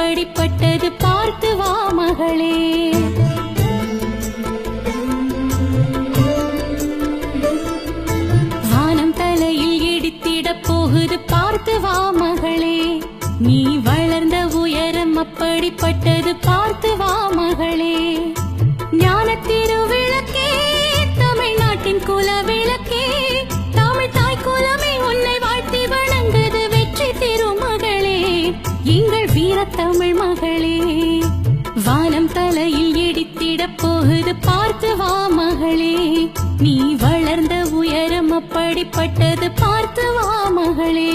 அப்படிப்பட்டது பார்த்து வா மகளே. வானம் தலையில் இடித்திட போகுது பார்த்து வா மகளே. நீ வளர்ந்த உயரம் அப்படிப்பட்டது பார்த்து வா மகளே. ஞான திருவிளக்கே, தமிழ்நாட்டின் குல விளக்கே, தமிழ் தாய் குலமே உன்னை வாழ்த்தி வணங்குது வெற்றி திருமகளே, எங்கள் வீர தமிழ் மகளே. வானம் தலையில் இடித்திட போகுது பார்த்து வா மகளே. நீ வளர்ந்த உயரம் அப்படிப்பட்டது பார்த்து வா மகளே.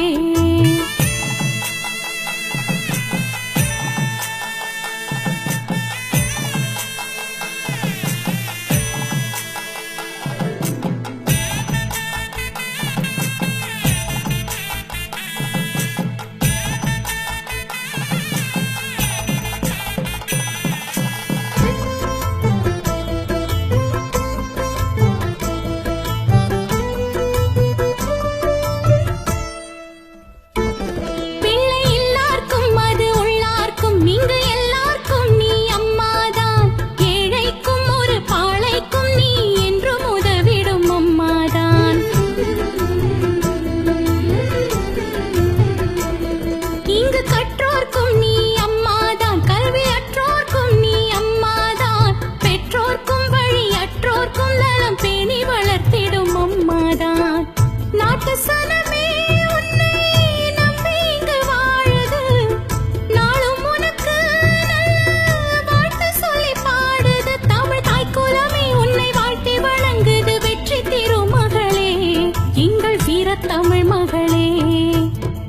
தமிழ் மகளே,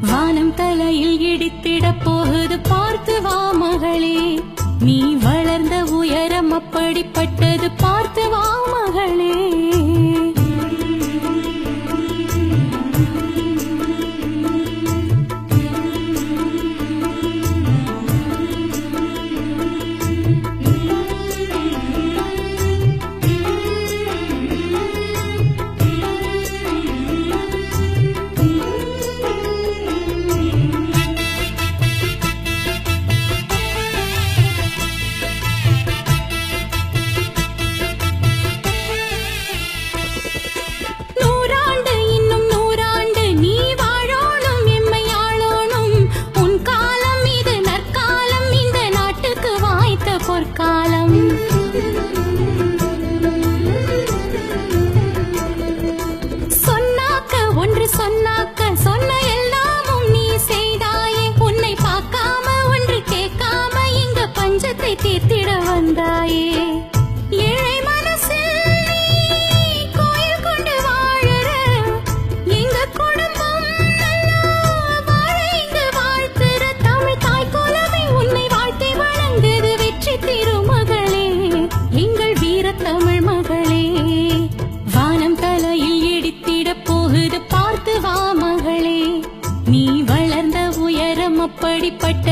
வானம் தலையில் இடித்திட போகுது பார்த்து வா மகளே. நீ வளர்ந்த உயரம் அப்படிப்பட்டது பார்த்து வா மகளே. தீர்த்திட வந்தாயே, ஏழை மனசில் கோயில் கொண்டு வாழற எங்க குடும்பம் வாழ இங்கு வாழ்த்துற தமிழ் தாய் குலமே உன்னை வாழ்த்தி வணங்குது வெற்றி திருமகளே, எங்கள் வீர தமிழ் மகளே. வானம் தலையில் இடித்திட போகுது பார்த்து வா மகளே. நீ வளர்ந்த உயரம் அப்படிப்பட்ட